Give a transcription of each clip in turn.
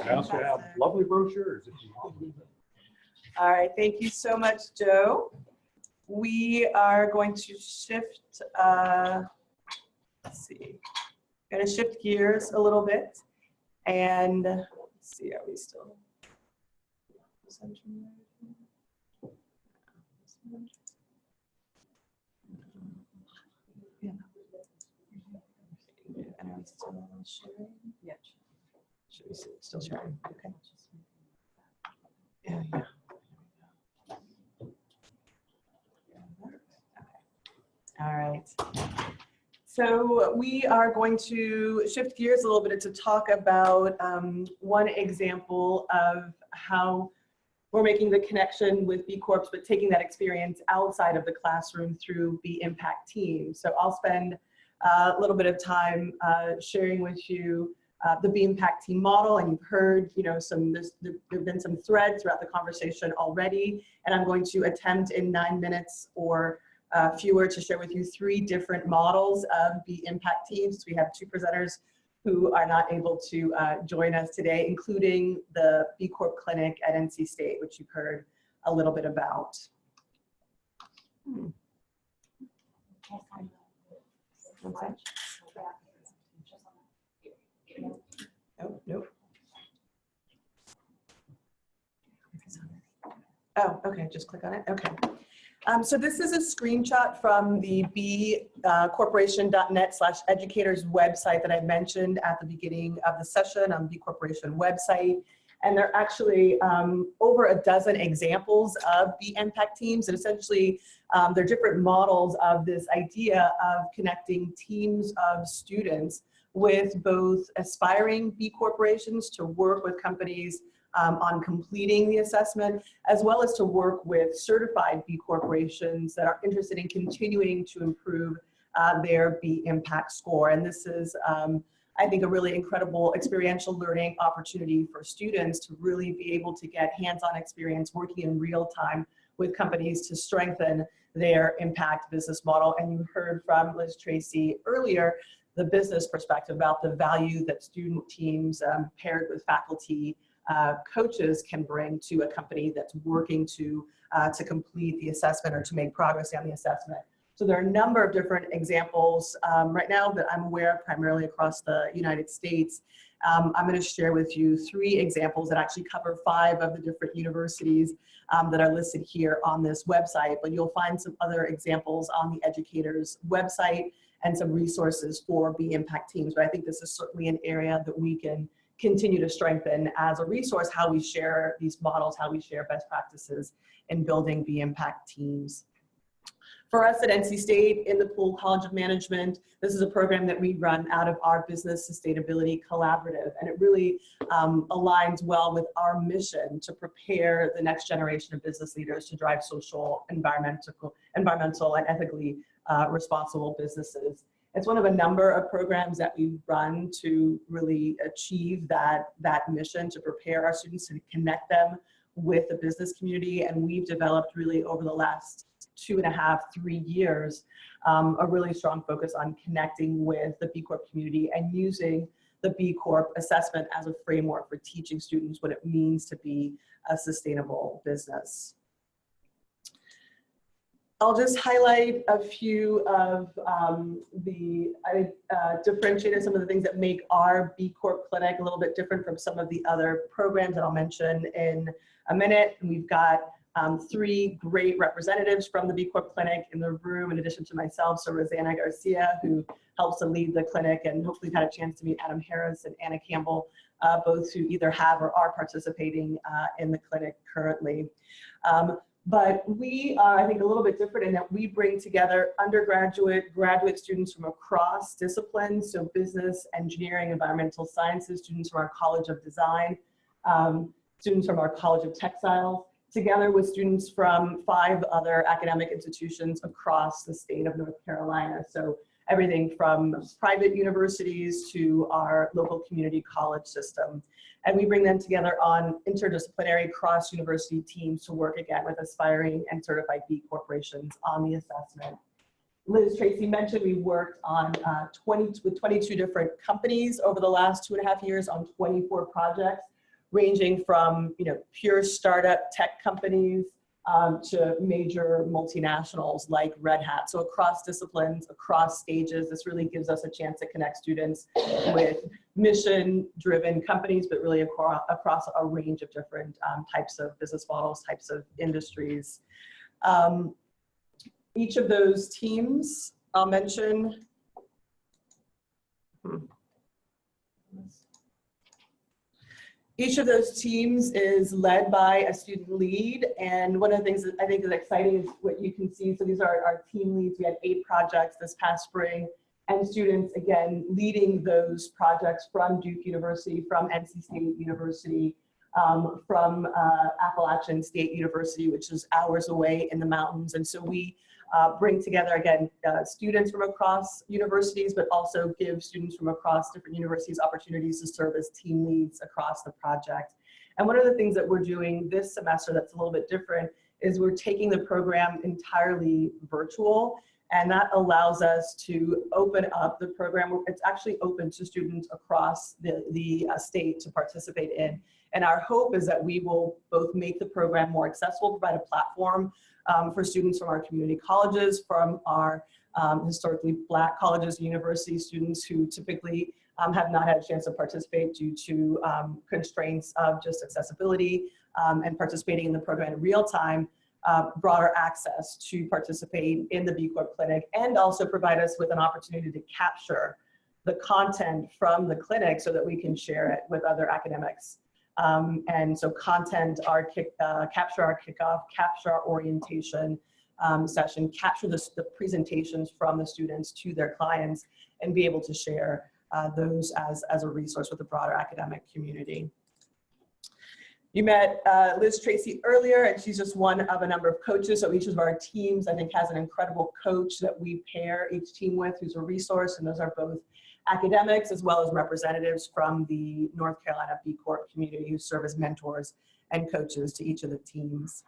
I also have lovely brochures if you want. All right, thank you so much, Joe. We are going to shift, let's see, going to shift gears a little bit. And let's see, are we still? Yeah. And are we still sharing? Yeah. Should we still sharing? Okay. Yeah, yeah. All right. So we are going to shift gears a little bit to talk about one example of how we're making the connection with B Corps, but taking that experience outside of the classroom through B Impact Teams. So I'll spend a little bit of time sharing with you the B Impact Team model, and you've heard, you know, there've been some threads throughout the conversation already, and I'm going to attempt in 9 minutes or fewer to share with you 3 different models of B Impact Teams. We have 2 presenters who are not able to join us today, including the B Corp clinic at NC State, which you've heard a little bit about. Nope. Oh, okay, just click on it, okay. So this is a screenshot from the bcorporation.net/educators website that I mentioned at the beginning of the session on B Corporation website. And there are actually over a dozen examples of B Impact Teams, and essentially they're different models of this idea of connecting teams of students with both aspiring B corporations to work with companies on completing the assessment, as well as to work with certified B corporations that are interested in continuing to improve their B impact score. And this is, I think, a really incredible experiential learning opportunity for students to really be able to get hands-on experience working in real time with companies to strengthen their impact business model. And you heard from Liz Tracy earlier the business perspective about the value that student teams paired with faculty coaches can bring to a company that's working to complete the assessment or to make progress on the assessment. So there are a number of different examples right now that I'm aware of, primarily across the United States. I'm going to share with you 3 examples that actually cover 5 of the different universities that are listed here on this website, but you'll find some other examples on the educators website and some resources for B Impact Teams. But I think this is certainly an area that we can continue to strengthen as a resource, how we share these models, how we share best practices in building B Impact Teams. For us at NC State in the Poole College of Management, this is a program that we run out of our Business Sustainability Collaborative, and it really aligns well with our mission to prepare the next generation of business leaders to drive social, environmental and ethically responsible businesses. It's one of a number of programs that we run to really achieve that mission, to prepare our students, to connect them with the business community. And we've developed really over the last 2.5, 3 years, a really strong focus on connecting with the B Corp community and using the B Corp assessment as a framework for teaching students what it means to be a sustainable business. I'll just highlight a few of differentiated some of the things that make our B Corp clinic a little bit different from some of the other programs that I'll mention in a minute. And we've got 3 great representatives from the B Corp clinic in the room, in addition to myself. So Rosanna Garcia, who helps to lead the clinic, and hopefully you've had a chance to meet Adam Harris and Anna Campbell, both who either have or are participating in the clinic currently. But we are, I think, a little bit different in that we bring together undergraduate, graduate students from across disciplines, so business, engineering, environmental sciences, students from our College of Design, students from our College of Textiles, together with students from 5 other academic institutions across the state of North Carolina. So everything from private universities to our local community college system. And we bring them together on interdisciplinary cross-university teams to work again with aspiring and certified B corporations on the assessment. Liz Tracy mentioned we worked on 22 different companies over the last 2.5 years on 24 projects, ranging from, pure startup tech companies to major multinationals like Red Hat. So across disciplines, across stages, this really gives us a chance to connect students with mission-driven companies, but really across a range of different types of business models, types of industries. Each of those teams, I'll mention. Each of those teams is led by a student lead, and one of the things that I think is exciting is what you can see. So these are our team leads. We had 8 projects this past spring, and students, again, leading those projects from Duke University, from NC State University, from Appalachian State University, which is hours away in the mountains. And so we bring together, again, students from across universities, but also give students from across different universities opportunities to serve as team leads across the project. And one of the things that we're doing this semester that's a little bit different is we're taking the program entirely virtual, and that allows us to open up the program. It's actually open to students across the state to participate in. And our hope is that we will both make the program more accessible, provide a platform for students from our community colleges, from our historically Black colleges and university students who typically have not had a chance to participate due to constraints of just accessibility and participating in the program in real time, broader access to participate in the B Corp clinic, and also provide us with an opportunity to capture the content from the clinic so that we can share it with other academics. And so content, capture our kickoff, capture our orientation session, capture the presentations from the students to their clients, and be able to share those as a resource with the broader academic community. You met Liz Tracy earlier, and she's just one of a number of coaches. So each of our teams, I think, has an incredible coach that we pair each team with, who's a resource, and those are both academics as well as representatives from the North Carolina B Corp community who serve as mentors and coaches to each of the teams.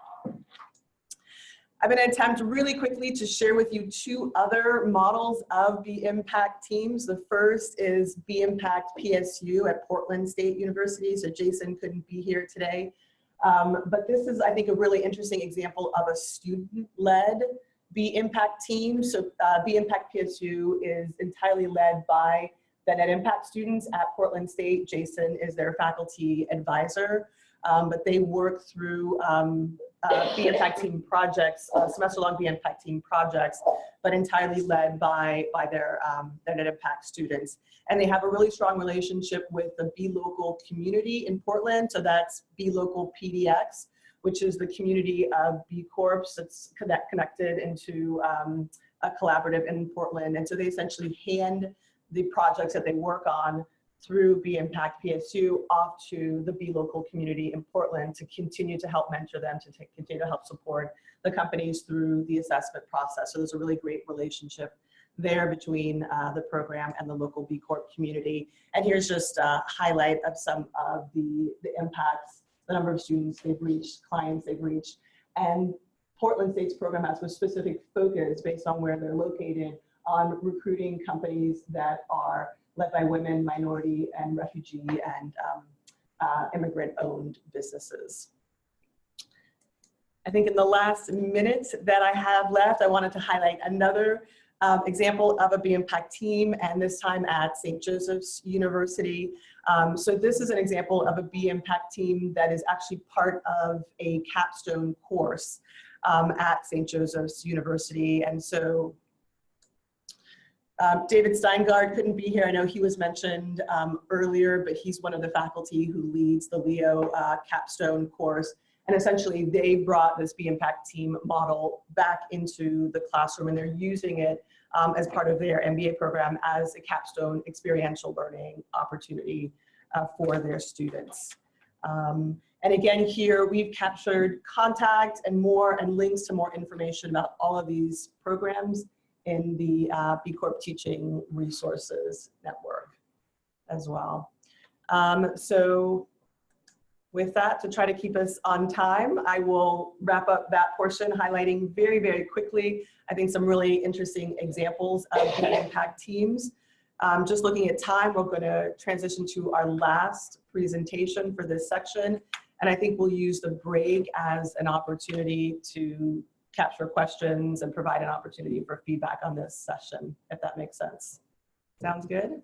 I'm going to attempt really quickly to share with you 2 other models of B Impact teams. The first is B Impact PSU at Portland State University. So Jason couldn't be here today. But this is, I think, a really interesting example of a student-led B Impact team. So B Impact PSU is entirely led by the Net Impact students at Portland State. Jason is their faculty advisor, but they work through B Impact team projects, semester-long B Impact team projects, but entirely led by their Net Impact students. And they have a really strong relationship with the B Local community in Portland. So that's B Local PDX, which is the community of B Corps that's connected into a collaborative in Portland. And so they essentially hand the projects that they work on through B Impact PSU off to the B Local community in Portland to continue to help mentor them, to continue to help support the companies through the assessment process. So there's a really great relationship there between the program and the local B Corp community. And here's just a highlight of some of the impacts, the number of students they've reached, clients they've reached. And Portland State's program has a specific focus based on where they're located on recruiting companies that are led by women, minority, and refugee and immigrant-owned businesses. I think in the last minute that I have left, I wanted to highlight another example of a B Impact team, and this time at St. Joseph's University. So this is an example of a B Impact team that is actually part of a capstone course at St. Joseph's University. And so David Steingard couldn't be here. I know he was mentioned earlier, but he's one of the faculty who leads the Leo capstone course. And essentially they brought this B Impact team model back into the classroom, and they're using it as part of their MBA program as a capstone experiential learning opportunity for their students. And again, here we've captured contact and more and links to more information about all of these programs in the B Corp Teaching Resources Network as well. So with that, to try to keep us on time, I will wrap up that portion, highlighting very, very quickly, I think, some really interesting examples of B Impact teams. Just looking at time, we're going to transition to our last presentation for this section. And I think we'll use the break as an opportunity to capture questions and provide an opportunity for feedback on this session, if that makes sense. Sounds good?